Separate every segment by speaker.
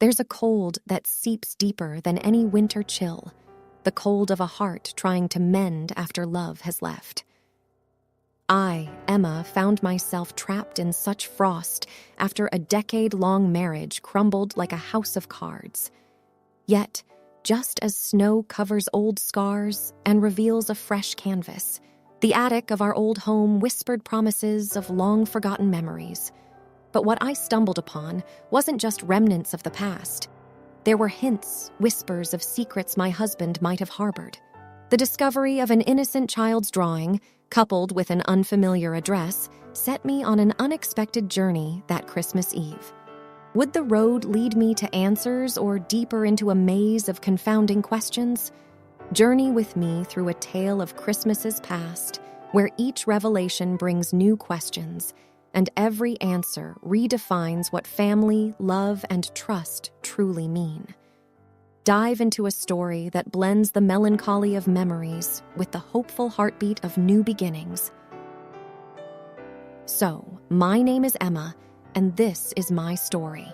Speaker 1: There's a cold that seeps deeper than any winter chill, the cold of a heart trying to mend after love has left. I, Emma, found myself trapped in such frost after a decade-long marriage crumbled like a house of cards. Yet, just as snow covers old scars and reveals a fresh canvas, the attic of our old home whispered promises of long-forgotten memories. But what I stumbled upon wasn't just remnants of the past. There were hints, whispers of secrets my husband might have harbored. The discovery of an innocent child's drawing, coupled with an unfamiliar address, set me on an unexpected journey that Christmas Eve. Would the road lead me to answers or deeper into a maze of confounding questions? Journey with me through a tale of Christmases past, where each revelation brings new questions, and every answer redefines what family, love, and trust truly mean. Dive into a story that blends the melancholy of memories with the hopeful heartbeat of new beginnings. So, my name is Emma, and this is my story.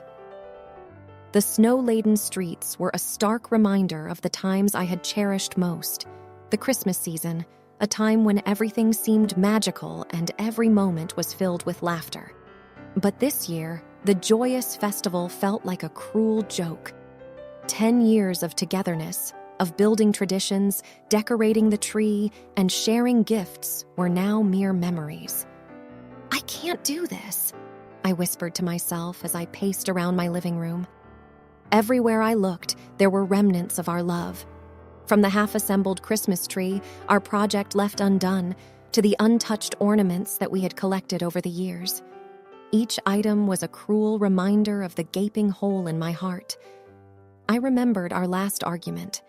Speaker 1: The snow-laden streets were a stark reminder of the times I had cherished most. The Christmas season, a time when everything seemed magical and every moment was filled with laughter. But this year, the joyous festival felt like a cruel joke. 10 years of togetherness, of building traditions, decorating the tree, and sharing gifts were now mere memories. "I can't do this," I whispered to myself as I paced around my living room. Everywhere I looked, there were remnants of our love. From the half-assembled Christmas tree, our project left undone, to the untouched ornaments that we had collected over the years. Each item was a cruel reminder of the gaping hole in my heart. I remembered our last argument.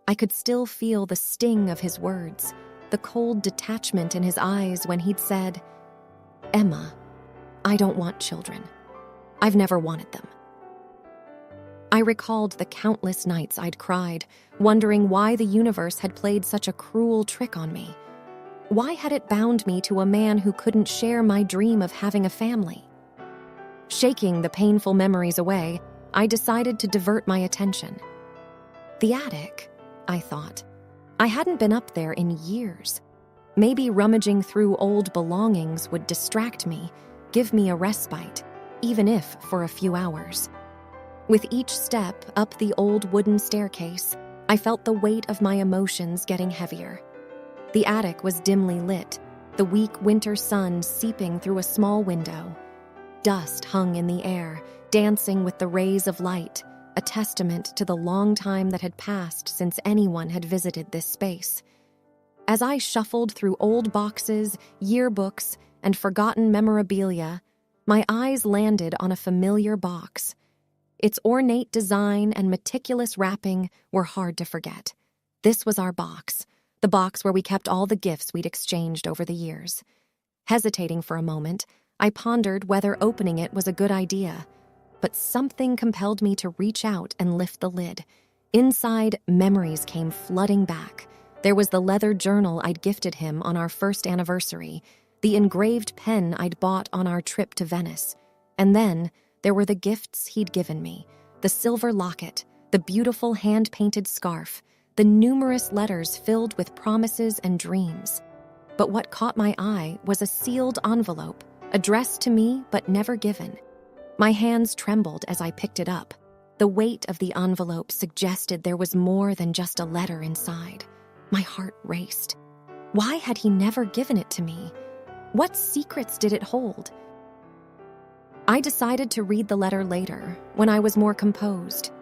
Speaker 1: I could still feel the sting of his words, the cold detachment in his eyes when he'd said, "Emma, I don't want children. I've never wanted them." I recalled the countless nights I'd cried, wondering why the universe had played such a cruel trick on me. Why had it bound me to a man who couldn't share my dream of having a family? Shaking the painful memories away, I decided to divert my attention. The attic, I thought. I hadn't been up there in years. Maybe rummaging through old belongings would distract me, give me a respite, even if for a few hours. With each step up the old wooden staircase, I felt the weight of my emotions getting heavier. The attic was dimly lit, the weak winter sun seeping through a small window. Dust hung in the air, dancing with the rays of light, a testament to the long time that had passed since anyone had visited this space. As I shuffled through old boxes, yearbooks, and forgotten memorabilia, my eyes landed on a familiar box. Its ornate design and meticulous wrapping were hard to forget. This was our box, the box where we kept all the gifts we'd exchanged over the years. Hesitating for a moment, I pondered whether opening it was a good idea, but something compelled me to reach out and lift the lid. Inside, memories came flooding back. There was the leather journal I'd gifted him on our first anniversary, the engraved pen I'd bought on our trip to Venice, and then there were the gifts he'd given me, the silver locket, the beautiful hand-painted scarf, the numerous letters filled with promises and dreams. But what caught my eye was a sealed envelope, addressed to me but never given. My hands trembled as I picked it up. The weight of the envelope suggested there was more than just a letter inside. My heart raced. Why had he never given it to me? What secrets did it hold? I decided to read the letter later, when I was more composed.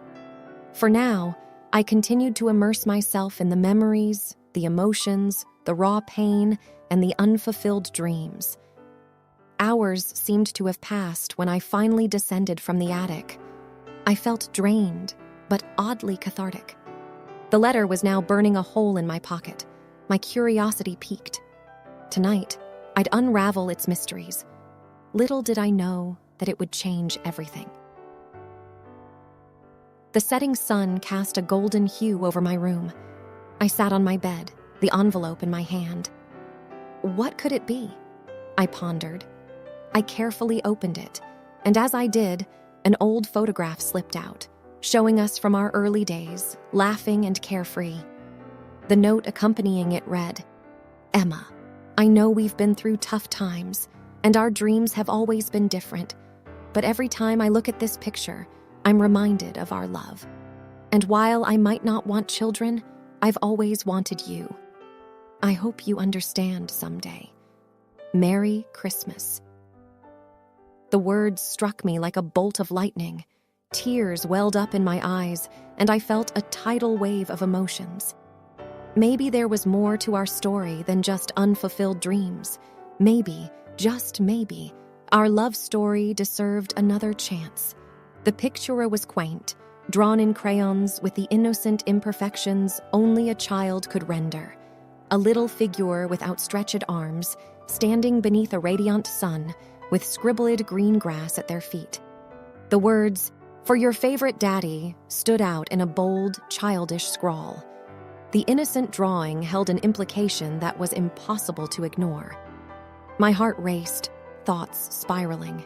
Speaker 1: For now, I continued to immerse myself in the memories, the emotions, the raw pain, and the unfulfilled dreams. Hours seemed to have passed when I finally descended from the attic. I felt drained, but oddly cathartic. The letter was now burning a hole in my pocket. My curiosity piqued. Tonight, I'd unravel its mysteries. Little did I know that it would change everything. The setting sun cast a golden hue over my room. I sat on my bed, the envelope in my hand. What could it be? I pondered. I carefully opened it, and as I did, an old photograph slipped out, showing us from our early days, laughing and carefree. The note accompanying it read, "Emma, I know we've been through tough times, and our dreams have always been different, but every time I look at this picture, I'm reminded of our love. And while I might not want children, I've always wanted you. I hope you understand someday. Merry Christmas." The words struck me like a bolt of lightning. Tears welled up in my eyes, and I felt a tidal wave of emotions. Maybe there was more to our story than just unfulfilled dreams. Maybe, just maybe, our love story deserved another chance. The picture was quaint, drawn in crayons with the innocent imperfections only a child could render. A little figure with outstretched arms, standing beneath a radiant sun, with scribbled green grass at their feet. The words, "For your favorite daddy," stood out in a bold, childish scrawl. The innocent drawing held an implication that was impossible to ignore. My heart raced, thoughts spiraling.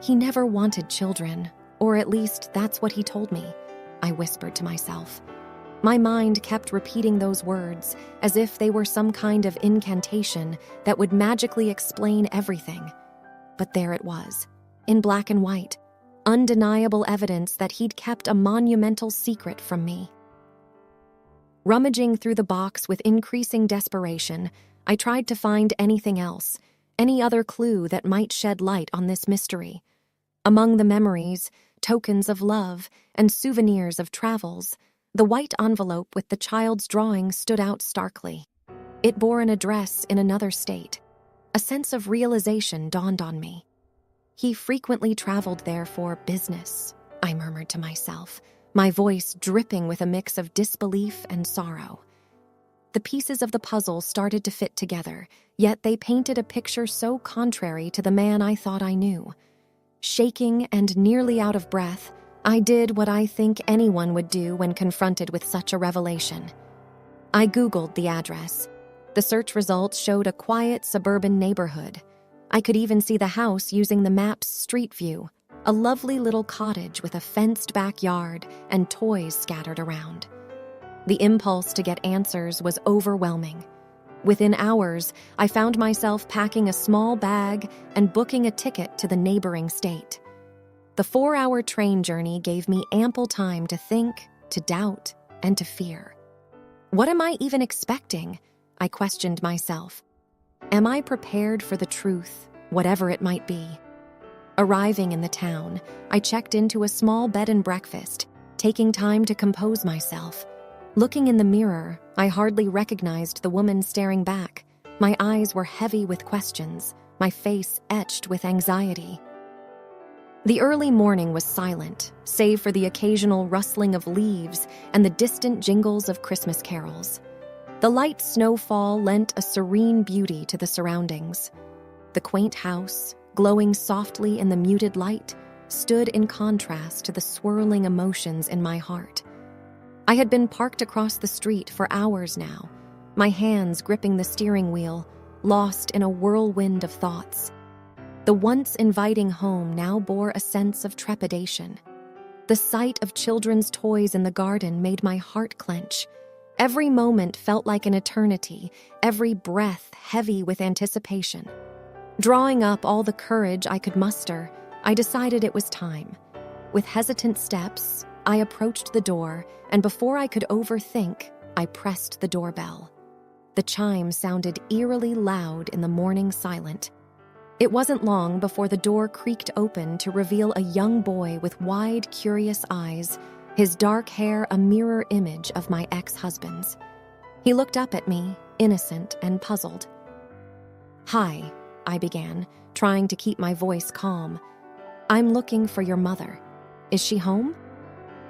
Speaker 1: He never wanted children, or at least that's what he told me, I whispered to myself. My mind kept repeating those words as if they were some kind of incantation that would magically explain everything. But there it was, in black and white, undeniable evidence that he'd kept a monumental secret from me. Rummaging through the box with increasing desperation, I tried to find anything else, any other clue that might shed light on this mystery. Among the memories, tokens of love, and souvenirs of travels, the white envelope with the child's drawing stood out starkly. It bore an address in another state. A sense of realization dawned on me. He frequently traveled there for business, I murmured to myself, my voice dripping with a mix of disbelief and sorrow. The pieces of the puzzle started to fit together, yet they painted a picture so contrary to the man I thought I knew. Shaking and nearly out of breath, I did what I think anyone would do when confronted with such a revelation. I Googled the address. The search results showed a quiet suburban neighborhood. I could even see the house using the map's street view, a lovely little cottage with a fenced backyard and toys scattered around. The impulse to get answers was overwhelming. Within hours, I found myself packing a small bag and booking a ticket to the neighboring state. The 4-hour train journey gave me ample time to think, to doubt, and to fear. What am I even expecting? I questioned myself. Am I prepared for the truth, whatever it might be? Arriving in the town, I checked into a small bed and breakfast, taking time to compose myself. Looking in the mirror, I hardly recognized the woman staring back. My eyes were heavy with questions, my face etched with anxiety. The early morning was silent, save for the occasional rustling of leaves and the distant jingles of Christmas carols. The light snowfall lent a serene beauty to the surroundings. The quaint house, glowing softly in the muted light, stood in contrast to the swirling emotions in my heart. I had been parked across the street for hours now, my hands gripping the steering wheel, lost in a whirlwind of thoughts. The once inviting home now bore a sense of trepidation. The sight of children's toys in the garden made my heart clench. Every moment felt like an eternity, every breath heavy with anticipation. Drawing up all the courage I could muster, I decided it was time. With hesitant steps, I approached the door, and before I could overthink, I pressed the doorbell. The chime sounded eerily loud in the morning silence. It wasn't long before the door creaked open to reveal a young boy with wide, curious eyes, his dark hair a mirror image of my ex-husband's. He looked up at me, innocent and puzzled. "Hi," I began, trying to keep my voice calm. "I'm looking for your mother. Is she home?"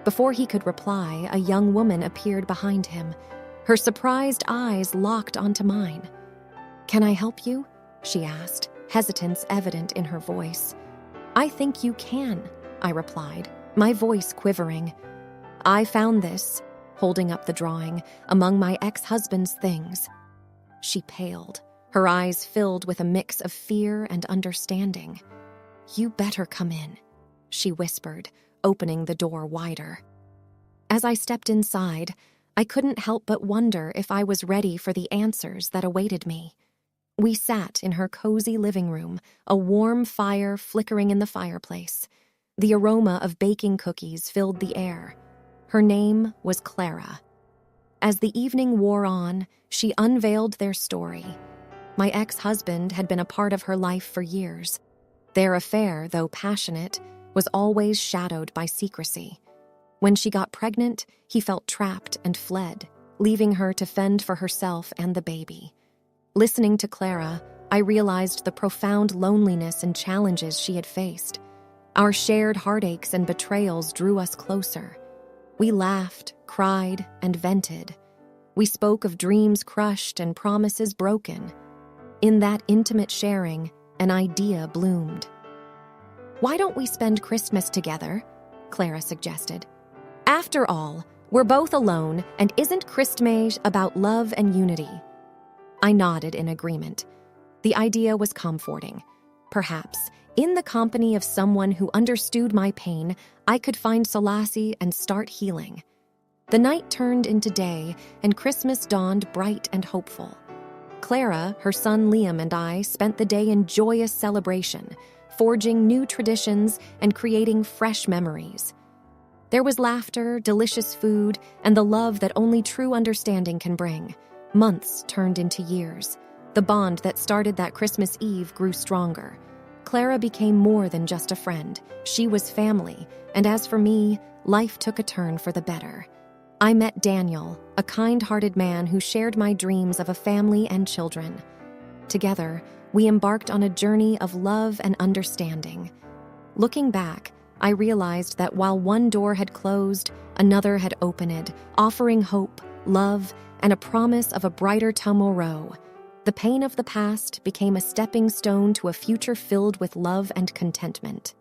Speaker 1: Before he could reply, a young woman appeared behind him. Her surprised eyes locked onto mine. "Can I help you?" she asked, hesitance evident in her voice. "I think you can," I replied, my voice quivering. "I found this," holding up the drawing, "among my ex-husband's things." She paled, her eyes filled with a mix of fear and understanding. "You better come in," she whispered, opening the door wider. As I stepped inside, I couldn't help but wonder if I was ready for the answers that awaited me. We sat in her cozy living room, a warm fire flickering in the fireplace. The aroma of baking cookies filled the air. Her name was Clara. As the evening wore on, she unveiled their story. My ex-husband had been a part of her life for years. Their affair, though passionate, was always shadowed by secrecy. When she got pregnant, he felt trapped and fled, leaving her to fend for herself and the baby. Listening to Clara, I realized the profound loneliness and challenges she had faced. Our shared heartaches and betrayals drew us closer. We laughed, cried, and vented. We spoke of dreams crushed and promises broken. In that intimate sharing, an idea bloomed. "Why don't we spend Christmas together?" Clara suggested. "After all, we're both alone, and isn't Christmas about love and unity?" I nodded in agreement. The idea was comforting. Perhaps, in the company of someone who understood my pain, I could find solace and start healing. The night turned into day, and Christmas dawned bright and hopeful. Clara, her son Liam, and I spent the day in joyous celebration, forging new traditions and creating fresh memories. There was laughter, delicious food, and the love that only true understanding can bring. Months turned into years. The bond that started that Christmas Eve grew stronger. Clara became more than just a friend. She was family, and as for me, life took a turn for the better. I met Daniel, a kind-hearted man who shared my dreams of a family and children. Together, we embarked on a journey of love and understanding. Looking back, I realized that while one door had closed, another had opened, offering hope, love, and a promise of a brighter tomorrow. The pain of the past became a stepping stone to a future filled with love and contentment.